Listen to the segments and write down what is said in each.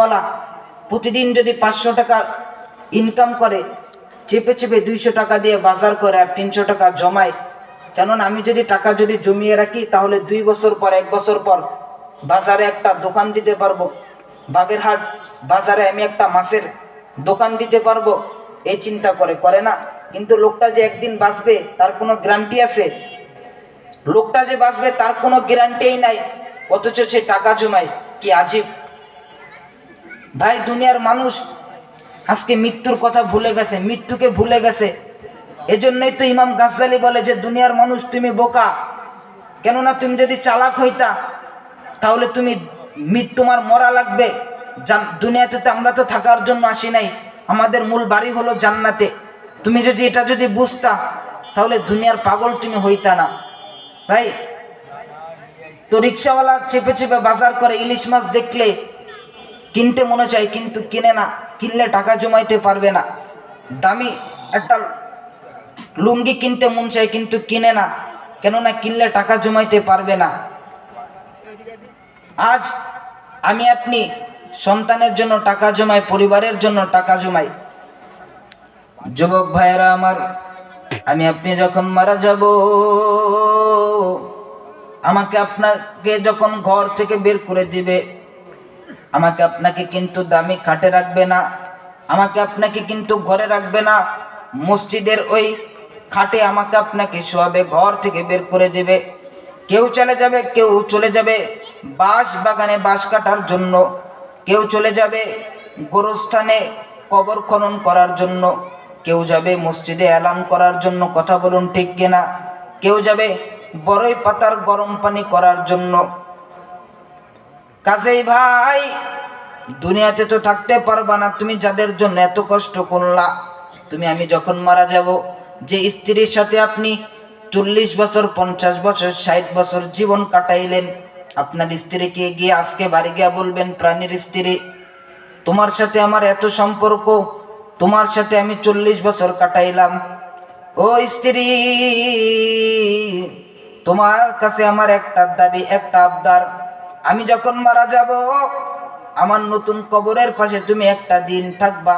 রিক্সাওয়ালা প্রতিদিন যদি 500 টাকা ইনকাম করে, চেপে চেপে 200 টাকা দিয়ে বাজার করে আর 300 টাকা জমায়। কেননা আমি যদি টাকা যদি জমিয়ে রাখি তাহলে 2 বছর পর 1 বছর পর বাজারে একটা দোকান দিতে পারবো, বাগেরহাট বাজারে আমি একটা মাছের দোকান দিতে পারবো, এই চিন্তা করে না। কিন্তু লোকটা যে একদিন বাঁচবে তার কোনো গ্যারান্টি আছে? লোকটা যে বাঁচবে তার কোনো গ্যারান্টিই নাই, অথচ সে টাকা জমায়। কি আজীব ভাই! দুনিয়ার মানুষ আজকে মৃত্যুর কথা ভুলে গেছে, মৃত্যুকে ভুলে গেছে। এজন্যই তো ইমাম গাজ্জালি বলে যে দুনিয়ার মানুষ তুমি বোকা। কেননা তুমি যদি চালাক হইতা তাহলে তুমি তোমার মরা লাগবে। দুনিয়াতে তো আমরা তো থাকার জন্য আসি নাই, আমাদের মূল বাড়ি হলো জান্নাতে। তুমি যদি এটা যদি বুঝতা তাহলে দুনিয়ার পাগল তুমি হইতা না ভাই। তো রিক্সাওয়ালা চেপে চেপে বাজার করে, ইলিশ মাছ দেখলে কিনতে মনে চায় কিন্তু কিনে না, কিনলে টাকা জমাইতে পারবে না। দামি একটা লুঙ্গি কিনতে মন চায় কিন্তু কিনে না, কেননা কিনলে টাকা জমাইতে পারবে না। আজ আমি আপনি সন্তানের জন্য টাকা জমাই, পরিবারের জন্য টাকা জমাই। যুবক ভাইয়েরা আমার, আমি আপনি যখন মারা যাব, আমাকে আপনাকে যখন ঘর থেকে বের করে দিবে, আমাকে আপনাকে কিন্তু দামি খাটে রাখবে না, আমাকে আপনাকে কিন্তু ঘরে রাখবে না, মসজিদের ওই খাটে আমাকে আপনাকে শোয়াবে, ঘর থেকে বের করে দেবে। কেউ চলে যাবে বাঁশ বাগানে বাঁশ কাটার জন্য, কেউ চলে যাবে গোরস্থানে কবর খনন করার জন্য, কেউ যাবে মসজিদে এলান করার জন্য, কথা বলুন ঠিক কিনা? কেউ যাবে বড়ই পাতার গরম পানি করার জন্য। কাজেই ভাই, দুনিয়াতে তো থাকতে পারবা না তুমি যাদের জন্য এত কষ্ট করলা। আমি যখন মারা যাব, যে স্ত্রীর সাথে আপনি 40 বছর 50 বছর 60 বছর জীবন কাটাইলেন, আপনার স্ত্রীকে গিয়ে আজকে বাড়ি গিয়ে বলবেন, প্রাণীর স্ত্রী, তোমার সাথে আমার এত সম্পর্ক, তোমার সাথে আমি 40 বছর কাটাইলাম, ও স্ত্রী, তোমার কাছে আমার একটা দাবি, একটা আবদার, আমি যখন মারা যাব আমার নতুন কবরের পাশে তুমি একটা দিন থাকবা।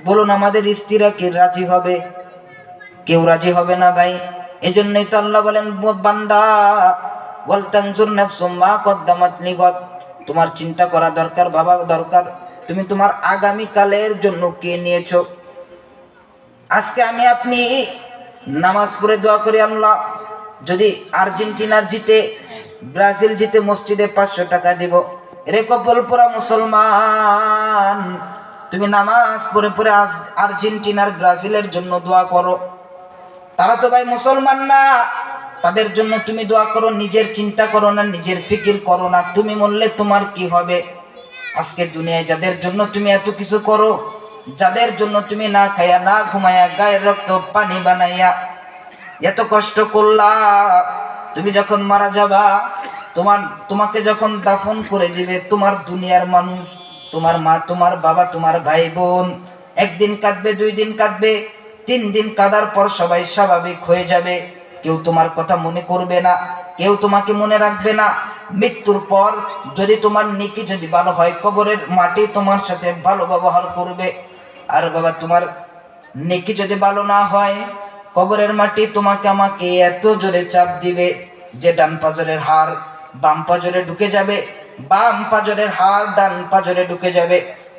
বলুন আমাদের স্ত্রীরা কি রাজি হবে? কেউ রাজি হবে না ভাই। এজন্যই তো আল্লাহ বলেন, বান্দা ওয়ালতানজুর নাফসুম মা কদ্দামাত লিগাদ, তোমার চিন্তা করা দরকার, ভাবা দরকার, তুমি তোমার আগামী কালের জন্য কে নিয়েছো। আজকে আমি আপনি নামাজ পড়ে দোয়া করি, আল্লাহ যদি আর্জেন্টিনার জিতে, ব্রাজিল জিতে, মসজিদে 500 টাকা দিব। রে কপাল পোড়া মুসলমান, তুমি নামাজ পড়ে পড়ে আর্জেন্টিনার ব্রাজিলের জন্য দোয়া করো। তারা তো ভাই মুসলমান না, তাদের জন্য তুমি দোয়া করো, নিজের চিন্তা করো না, নিজের ফিকির করো না। তুমি মরলে তোমার কি হবে? আজকে দুনিয়ায় যাদের জন্য তুমি এত কিছু করো, যাদের জন্য তুমি না খাইয়া না ঘুমাইয়া গায়ের রক্ত পানি বানাইয়া এত কষ্ট করলা, তুমি যখন মারা যাবা, তোমাকে যখন দাফন করে দিবে, তোমার দুনিয়ার মানুষ, তোমার মা, তোমার বাবা, তোমার ভাই বোন, একদিন কাঁদবে, 2 দিন কাঁদবে, 3 দিন কাঁদার পর সবাই স্বাভাবিক হয়ে যাবে। কেউ তোমার কথা মনে করবে না, কেউ তোমাকে মনে রাখবে না। মৃত্যুর পর যদি তোমার নেকি যদি ভালো হয়, কবরের মাটি তোমার সাথে ভালো ব্যবহার করবে। আর বাবা, তোমার নেকি যদি ভালো না হয়, কবরের মাটি তোমাকে আমাকে এত জোরে চাপ দিবে যে ডান পাজরের হাড় বাম পাজরে ঢুকে যাবে, বাম পাজরের হাড় ডান পাজরে ঢুকে যাবে।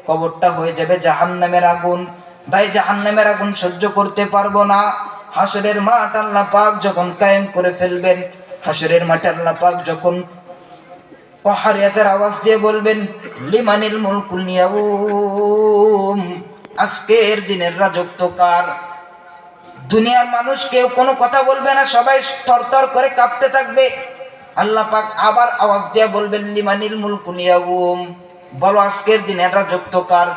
কবরটা হয়ে যাবে জাহান্নামের আগুন। ভাই, জাহান্নামের আগুন সহ্য করতে পারবো না। হাসরের মাঠ আল্লাহ পাক যখন কায়েম করে ফেলবেন, হাসরের মাঠে আল্লাহ পাক যখন কহারিয়াতের আওয়াজ দিয়ে বলবেন, লিমানিল মুলকুল ইয়াউম, আজকের দিনের রাজত্ব কার? দুনিয়ার মানুষ কেউ কোনো কথা বলবে না, সবাই থরথর করে কাঁপতে থাকবে। আল্লাহ পাক আবার আওয়াজ দিয়ে বলবেন, লিমানিল মুলকুল ইয়াউম, বলো আজকের দিনের রাজত্ব কার?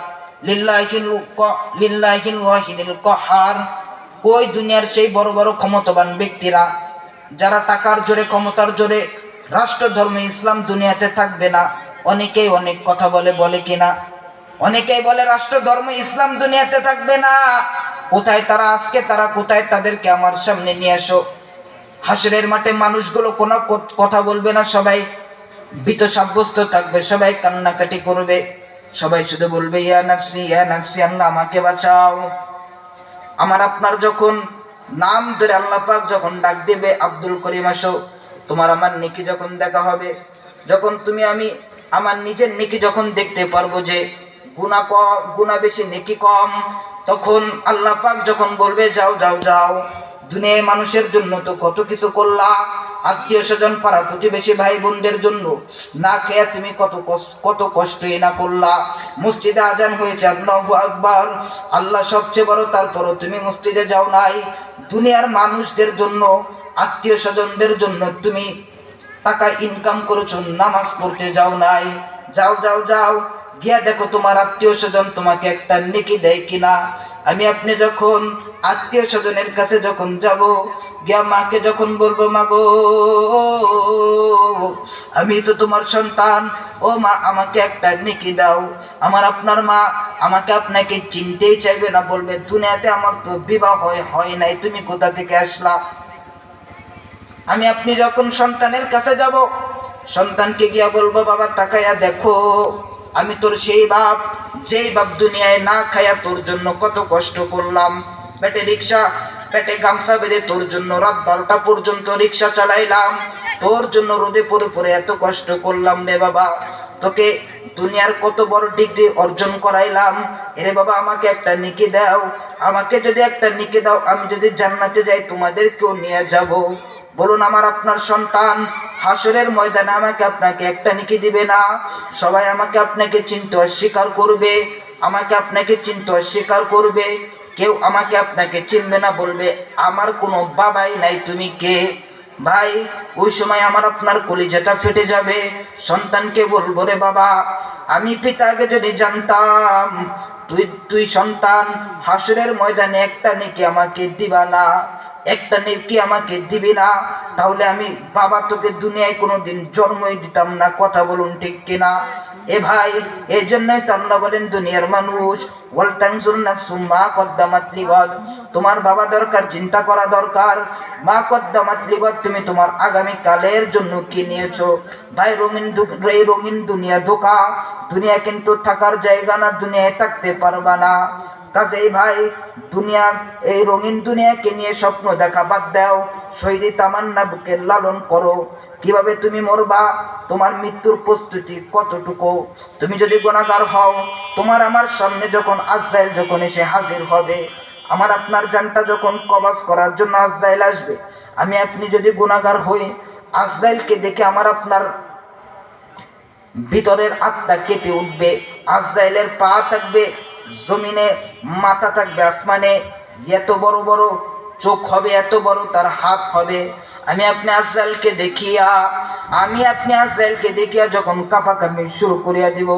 লিল্লাহিল ওয়াহিদিল কাহার। কই দুনিয়ার সেই বড় বড় ক্ষমতাবান ব্যক্তিরা, যারা টাকার জোরে, ক্ষমতার জোরে রাষ্ট্র ধর্ম ইসলাম দুনিয়াতে থাকবে না? অনেকেই অনেক কথা বলে কিনা? অনেকেই বলে রাষ্ট্র ধর্ম ইসলাম দুনিয়াতে থাকবে না। কোথায় তারা আজকে? তারা কোথায়? তাদেরকে আমার সামনে নিয়ে এসো। হাসরের মাঠে মানুষগুলো কোনো কথা বলবে না, সবাই ভীত সাব্যস্ত থাকবে, সবাই কান্নাকাটি করবে। সবাই শুধু বলবে ইয়া নাফসি ইয়া নাফসি, আল্লাহ আমাকে বাঁচাও। আমার আপনার যখন নাম ধরে আল্লাহ পাক যখন ডাক দেবে, আব্দুল করিম আসো, তোমার আমার নেকি যখন দেখা হবে, যখন তুমি আমি আমার নিজের নেকি যখন দেখতে পারবো যে গুনাহ কম, গুনাহ বেশি নেকি কম, তখন আল্লাহ পাক যখন বলবে যাও যাও যাও, দুনিয়ায় মানুষের জন্য তো কত কিছু করলা, আত্মীয় স্বজন পাড়া প্রতিবেশী ভাই বোনদের জন্য না খেয়ে তুমি কত কষ্টই না করলা। মসজিদে আজান হয়েছে, আল্লাহু আকবার, আল্লাহ সবচেয়ে বড়, তারপরও তুমি মসজিদে যাও নাই। দুনিয়ার মানুষদের জন্য, আত্মীয় স্বজনদের জন্য তুমি টাকা ইনকাম করেছো, নামাজ পড়তে যাও নাই। যাও যাও যাও, গিয়া দেখো তোমার আত্মীয় স্বজন তোমাকে একটা নেকি দেয় কিনা। আমি আপনি যখন আত্মীয় স্বজনের কাছে যখন যাব, গিয়া মাকে যখন বলবো মা গো, আমি তো তোমার সন্তান, ও মা আমাকে একটা নেকি দাও, আমার আপনার মা আমাকে আপনাকে চিনতেই চাইবে না, বলবে দুনিয়াতে আমার তো বিবাহ হয় নাই, তুমি কোথা থেকে আসলা। আমি আপনি যখন সন্তানের কাছে যাব, সন্তানকে গিয়া বলবো বাবা তাকাইয়া দেখো, আমি তোর সেই বাপ, যেই বাপ দুনিয়ায় না খাইয়া তোর জন্য কত কষ্ট করলাম, পেটে রিক্সা, পেটে গামছা বেঁধে তোর জন্য রাত 12টা পর্যন্ত রিক্সা চালাইলাম, তোর জন্য রোদে পড়ে পড়ে এত কষ্ট করলাম রে বাবা, তোকে দুনিয়ার কত বড় ডিগ্রি অর্জন করাইলাম, এরে বাবা আমাকে একটা নেকি দাও, আমাকে যদি একটা নেকি দাও, আমি যদি জান্নাতে যাই তোমাদেরকেও নিয়ে যাব। বলুন আমার আপনার সন্তান হাসরের ময়দানে আমাকে আপনাকে একটা নেকি দিবে না? সবাই আমাকে আপনাকে চিনতে অস্বীকার করবে, আমাকে আপনাকে চিনতে অস্বীকার করবে, কেউ আমাকে আপনাকে চিনবে না, বলবে আমার কোনো বাবাই নাই, তুমি কে? ভাই ওই সময় আমার আপনার কলিজাটা ফেটে যাবে। সন্তানকে বলবো রে বাবা, আমি পিতাকে যদি জানতাম তুই সন্তান হাসরের ময়দানে একটা নেকি আমাকে দিবা না, একটা নেকি আমাকে দিবি না, তাহলে আমি বাবা তোকে দুনিয়ায় কোনোদিন জন্মই দিতাম না। কথা বলুন ঠিক কিনা? এ ভাই, এই জন্যই তো আল্লাহ বলেন দুনিয়ার মানুষ ওয়াল তানজুর নাফসুম মা কদ্দামাত লিগাদ, তোমার বাবা দরকার, চিন্তা করা দরকার, মা কদ্দামাত লিগাদ, তুমি তোমার আগামী কালের জন্য কি নিয়েছো। ভাই এই রঙিন দুনিয়া ধোঁকা, দুনিয়া কিন্তু থাকার জায়গা না, দুনিয়ায় থাকতে পারবা না। কাজেই ভাই দুনিয়ার এই রঙিন দুনিয়াকে নিয়ে স্বপ্ন দেখা বাদ দাও, শহীদি তামান্না বুকে লালন করো। কিভাবে তুমি মরবা, তোমার মৃত্যুর প্রস্তুতি কতটুকু। তুমি যদি গুনাহগার হও, তোমার আমার সামনে যখন আজরাইল যখন এসে হাজির হবে, আমার আপনার জানটা যখন কবজ করার জন্য আজরাইল আসবে, আমি আপনি যদি গুনাহগার হই, আজরাইলকে দেখে আমার আপনার ভিতরের আত্মা কেঁপে উঠবে। আজরাইলের পা থাকবে জমিনে, মাথা থাকবে আসমানে, এত বড় বড় চোখ হবে, এত বড় তার হাত হবে। আমি আপনি আজরাইলকে দেখিয়া যখন কাঁপাকাঁপি শুরু করিয়া দিব,